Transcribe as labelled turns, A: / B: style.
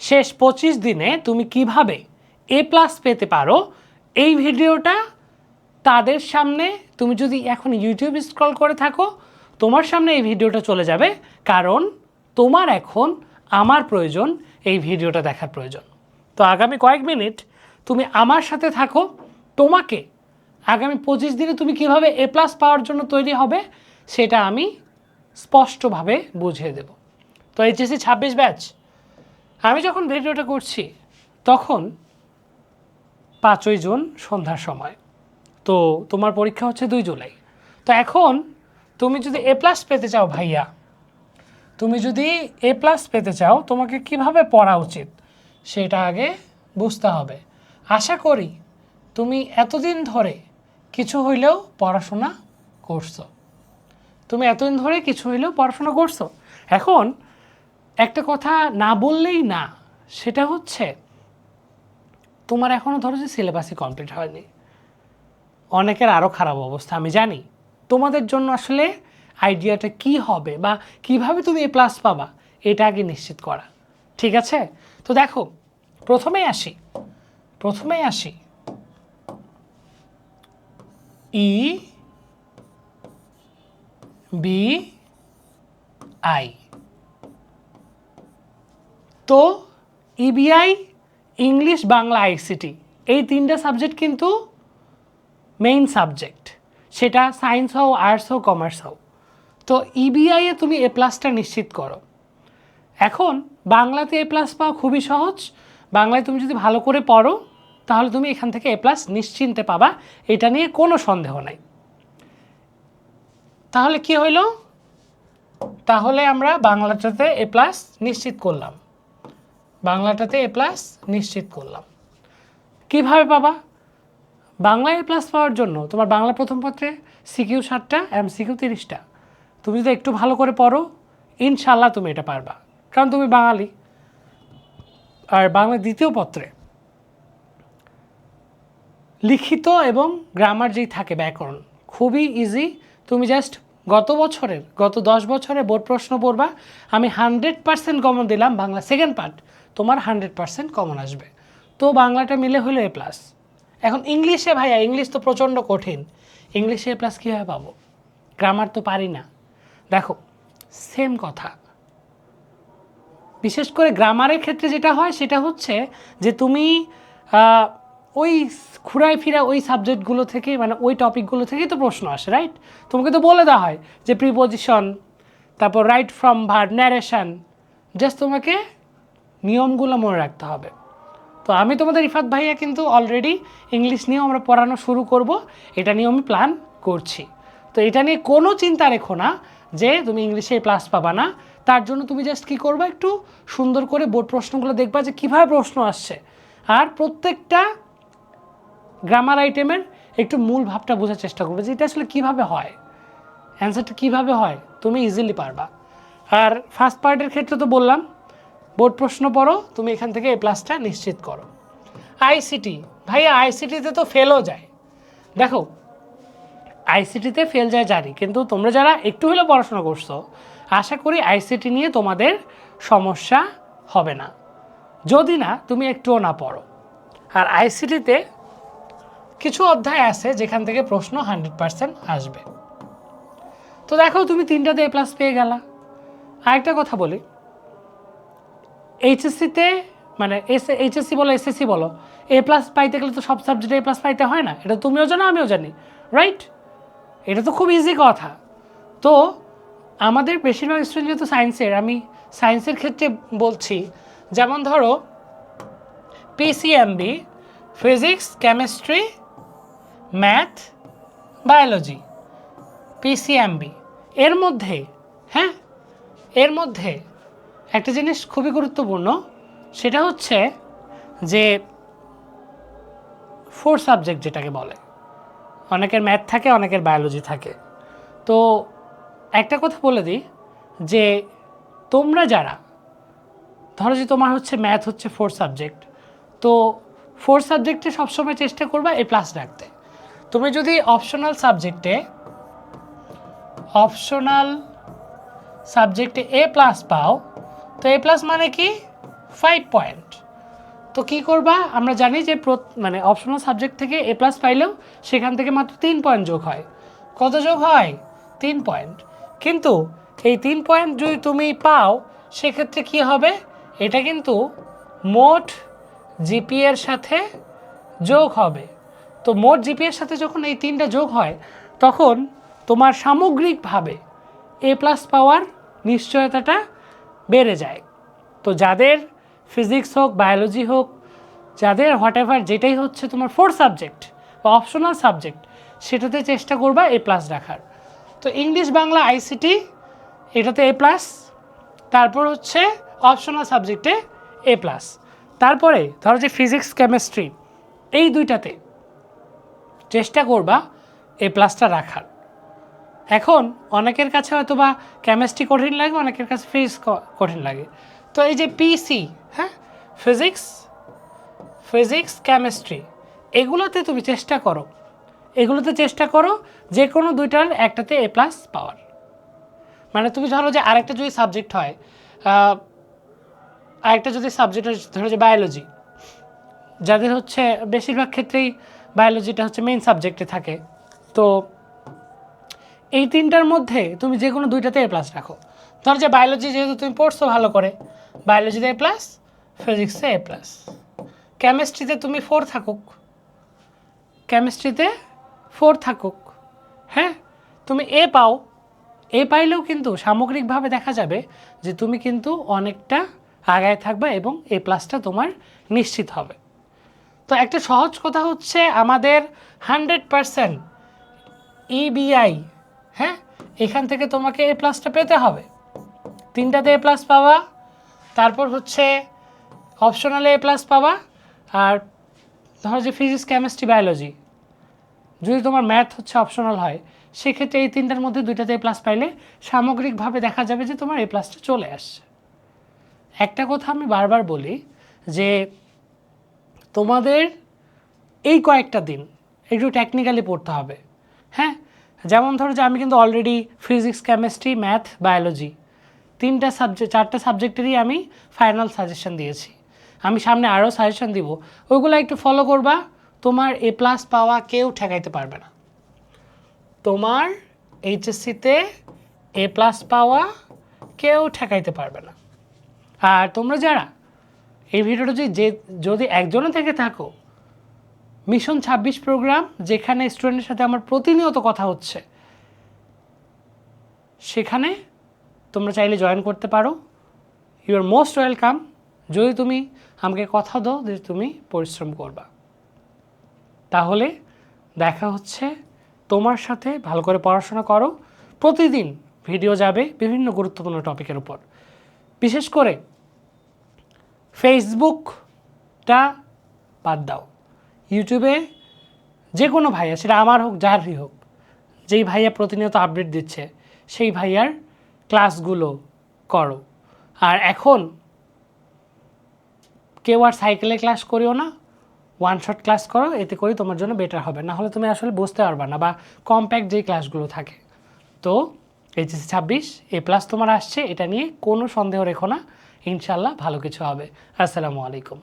A: শেষ 25 দিনে তুমি কিভাবে A+ পেতে পারো, এই ভিডিওটা তাদের সামনে, তুমি যদি এখন ইউটিউব স্ক্রল করে থাকো তোমার সামনে এই ভিডিওটা চলে যাবে, কারণ তোমার এখন আমার প্রয়োজন, এই ভিডিওটা দেখার প্রয়োজন। তো আগামী কয়েক মিনিট তুমি আমার সাথে থাকো, তোমাকে আগামী 25 দিনে তুমি কিভাবে A+ পাওয়ার জন্য তৈরি হবে সেটা আমি স্পষ্টভাবে বুঝিয়ে দেব। তো HSC 26 ব্যাচ, আমি যখন ভিডিওটা করছি তখন 5ই জুন সন্ধ্যার সময়, তো তোমার পরীক্ষা হচ্ছে 2 জুলাই। তো এখন তুমি যদি A+ পেতে চাও ভাইয়া, তুমি যদি A+ পেতে চাও, তোমাকে কিভাবে পড়া উচিত সেটা আগে বুঝতে হবে। আশা করি তুমি এতদিন ধরে কিছু হইলেও পড়াশোনা করছো, এখন একটা কথা না বললেই না, সেটা হচ্ছে তোমার এখনও ধরো যে সিলেবাসই কমপ্লিট হয়নি, অনেকের আরও খারাপ অবস্থা আমি জানি। তোমাদের জন্য আসলে আইডিয়াটা কি হবে বা কিভাবে তুমি A+ পাবা এটা আগে নিশ্চিত করা, ঠিক আছে? তো দেখো, প্রথমেই আসি EBI। তো EBI, ইংলিশ, বাংলা, ICT, এই 3টা সাবজেক্ট কিন্তু মেইন সাবজেক্ট, সেটা সায়েন্স হোক, আর্টস হোক, কমার্স হোক। তো EBI এ তুমি A+টা নিশ্চিত করো। এখন বাংলাতে A+ পাওয়া খুবই সহজ, বাংলায় তুমি যদি ভালো করে পড়ো তাহলে তুমি এখান থেকে A+ নিশ্চিন্তে পাবা, এটা নিয়ে কোনো সন্দেহ নাই। তাহলে কি হইল? তাহলে আমরা বাংলাটাতে A+ নিশ্চিত করলাম, কিভাবে পাবা? বাংলায় A+ পাওয়ার জন্য তোমার বাংলা প্রথম পত্রে CQ 60টা, MCQ 30টা। তুমি যদি একটু ভালো করে পড়ো ইনশাল্লাহ তুমি এটা পারবা, কারণ তুমি বাঙালি। আর বাংলা দ্বিতীয় পত্রে লিখিত এবং গ্রামার যেই থাকে, ব্যাকরণ, খুবই ইজি। তুমি জাস্ট গত 10 বছরের বোর্ড প্রশ্ন পড়বা, আমি 100% কমন দিলাম, বাংলা সেকেন্ড পার্ট তোমার 100% কমন আসবে। তো বাংলাটা মিলে হলো A+। এখন ইংলিশে ভাইয়া, ইংলিশ তো প্রচণ্ড কঠিন, ইংলিশে A+ কীভাবে পাবো? গ্রামার তো পারি না। দেখো, সেম কথা, বিশেষ করে গ্রামারের ক্ষেত্রে যেটা হয় সেটা হচ্ছে যে তুমি ওই ঘুরায় ফিরা ওই সাবজেক্টগুলো থেকে, মানে ওই টপিকগুলো থেকেই তো প্রশ্ন আসে, রাইট? তোমাকে তো বলে দেওয়া হয় যে প্রিপোজিশন, তারপর right from verb, narration, just তোমাকে নিয়মগুলো মনে রাখতে হবে। তো আমি তোমাদের রিফাত ভাইয়া কিন্তু অলরেডি ইংলিশ নিয়েও আমরা পড়ানো শুরু করব, এটা নিয়ে আমি প্ল্যান করছি। তো এটা নিয়ে কোনো চিন্তা রেখো না যে তুমি ইংলিশে A+ পাবা না। তার জন্য তুমি জাস্ট কী করবা, একটু সুন্দর করে বোর্ড প্রশ্নগুলো দেখবা যে কীভাবে প্রশ্ন আসছে, আর প্রত্যেকটা গ্রামার আইটেমের একটু মূল ভাবটা বোঝার চেষ্টা করবে যে এটা আসলে কীভাবে হয়, অ্যান্সারটা কীভাবে হয়, তুমি ইজিলি পারবা। আর ফার্স্ট পার্টের ক্ষেত্রে তো বললাম, বোর্ড প্রশ্ন পড়ো, তুমি এখান থেকে A+টা নিশ্চিত করো। ICT ভাইয়া, ICTতে তো ফেলও যায়। দেখো, ICTতে ফেল যায় জানি, কিন্তু তোমরা যারা একটু হলেও পড়াশোনা করছো, আশা করি ICT নিয়ে তোমাদের সমস্যা হবে না, যদি না তুমি একটুও না পড়ো। আর ICTতে কিছু অধ্যায় আছে যেখান থেকে প্রশ্ন 100% আসবে। তো দেখো, তুমি 3টাতে A+ পেয়ে গেলা। আরেকটা কথা বলি, HSCতে, মানে HSC বলো SSC বলো, A+ পাইতে গেলে তো সব সাবজেক্টে A+ পাইতে হয় না, এটা তুমিও জানো আমিও জানি, রাইট? এটা তো খুব ইজি কথা। তো আমাদের বেশিরভাগ স্টুডেন্ট যেহেতু সায়েন্সের, আমি সায়েন্সের ক্ষেত্রে বলছি, যেমন ধরো PCMB, physics, chemistry, math, biology, PCMB, এর মধ্যে একটা জিনিস খুবই গুরুত্বপূর্ণ, সেটা হচ্ছে যে 4 সাবজেক্ট যেটাকে বলে, অনেকের ম্যাথ থাকে, অনেকের বায়োলজি থাকে। তো একটা কথা বলে দিই যে তোমরা যারা ধরো যে তোমার হচ্ছে ম্যাথ হচ্ছে 4 সাবজেক্ট, তো 4 সাবজেক্টে সবসময় চেষ্টা করবা A+ রাখতে। তুমি যদি অপশনাল সাবজেক্টে A+ পাও, তো A+ মানে কি 5 পয়েন্ট। তো কী করবা, আমরা জানি যে মানে অপশনাল সাবজেক্ট থেকে এ প্লাস পাইলেও সেখান থেকে মাত্র 3 পয়েন্ট যোগ হয়। কত যোগ হয়? 3 পয়েন্ট। কিন্তু এই 3 পয়েন্ট যদি তুমি পাও সেক্ষেত্রে কি হবে, এটা কিন্তু মোট জিপিএর সাথে যোগ হবে। তো মোট জিপিএর সাথে যখন এই 3টা যোগ হয় তখন তোমার সামগ্রিকভাবে এ প্লাস পাওয়ার নিশ্চয়তাটা বেড়ে যায়। তো যাদের ফিজিক্স হোক, বায়োলজি হোক, যাদের হোয়াট এভার যেটাই হচ্ছে তোমার 4 সাবজেক্ট বা অপশনাল সাবজেক্ট, সেটাতে চেষ্টা করবা এ প্লাস রাখার। তো ইংলিশ, বাংলা, আইসিটি এটাতে এ প্লাস, তারপর হচ্ছে অপশনাল সাবজেক্টে এ প্লাস, তারপরে ধরো যে ফিজিক্স, কেমিস্ট্রি এই দুইটাতে চেষ্টা করবা এ প্লাসটা রাখার। এখন অনেকের কাছে হয়তো বা কেমিস্ট্রি কঠিন লাগে, অনেকের কাছে ফিজিক্স কঠিন লাগে। তো এই যে পিসি, হ্যাঁ, ফিজিক্স, কেমিস্ট্রি এগুলোতে তুমি চেষ্টা করো যে কোনো দুইটার একটাতে এ প্লাস পাওয়ার। মানে তুমি ধরো যে আরেকটা যদি সাবজেক্ট হয়, আরেকটা যদি সাবজেক্ট হয়, ধরো যে বায়োলজি, যাদের হচ্ছে বেশিরভাগ ক্ষেত্রেই বায়োলজিটা হচ্ছে মেইন সাবজেক্টে থাকে, তো এই 3টার মধ্যে তুমি যে কোনো দুইটাতে এ প্লাস রাখো। ধরো যে বায়োলজি যেহেতু তুমি পড়ছো ভালো করে, বায়োলজিতে এ প্লাস, ফিজিক্সে এ প্লাস, কেমিস্ট্রিতে তুমি 4 থাকুক, হ্যাঁ, তুমি এ পাইলেও কিন্তু সামগ্রিকভাবে দেখা যাবে যে তুমি কিন্তু অনেকটা আগায় থাকবে এবং এ প্লাসটা তোমার নিশ্চিত হবে। তো একটা সহজ কথা হচ্ছে, আমাদের 100% ইবিআই, হ্যাঁ, এখান থেকে তোমাকে এ প্লাসটা পেতে হবে। 3টাতে এ প্লাস পাওয়া, তারপর হচ্ছে অপশনালে এ প্লাস পাওয়া, আর ধরো যে ফিজিক্স, কেমিস্ট্রি, বায়োলজি যদি তোমার ম্যাথ হচ্ছে অপশনাল হয়, সেক্ষেত্রে এই 3টার মধ্যে 2টাতে এ প্লাস পাইলে সামগ্রিকভাবে দেখা যাবে যে তোমার এ প্লাসটা চলে আসছে। একটা কথা আমি বারবার বলি যে তোমাদের এই কয়েকটা দিন একটু টেকনিক্যালি পড়তে হবে, হ্যাঁ। যেমন ধরো যে আমি কিন্তু already physics, chemistry, math, biology 4টা সাবজেক্টেরই আমি ফাইনাল সাজেশন দিয়েছি। আমি সামনে আরও সাজেশন দিব, ওইগুলো একটু ফলো করবা। তোমার এ প্লাস পাওয়া কেউ ঠেকাইতে পারবে না। তোমার এইচএসসিতে এ প্লাস পাওয়া কেউ ঠেকাইতে পারবে না। আর তোমরা যারা এই ভিডিওটা যদি একজনও থেকে থাকো, মিশন 26 প্রোগ্রাম যেখানে স্টুডেন্টের সাথে আমার প্রতিনিয়ত কথা হচ্ছে, সেখানে তোমরা চাইলে জয়েন করতে পারো। ইউ আর মোস্ট ওয়েলকাম, যদি তুমি আমাকে কথা দাও যে তুমি পরিশ্রম করবা। তাহলে দেখা হচ্ছে তোমার সাথে। ভালো করে পড়াশোনা করো, প্রতিদিন ভিডিও যাবে বিভিন্ন গুরুত্বপূর্ণ টপিকের উপর। বিশেষ করে ফেসবুকটা বাদ দাও, ইউটিউবে যে কোনো ভাইয়া, সেটা আমার হোক যারই হোক, যেই ভাইয়া প্রতিনিয়ত আপডেট দিচ্ছে সেই ভাইয়ার ক্লাসগুলো করো। আর এখন কেউ আর সাইকেলে ক্লাস করিও না, ওয়ান শট ক্লাস করো, এতে করে তোমার জন্য বেটার হবে। না হলে তুমি আসলে বুঝতে পারবে না, বা কম্প্যাক্ট যেই ক্লাসগুলো থাকে। তো এইচএসসি 26 এ প্লাস তোমার আসছে, এটা নিয়ে কোনো সন্দেহ রেখো না, ইনশাল্লাহ ভালো কিছু হবে। আসসালামু আলাইকুম।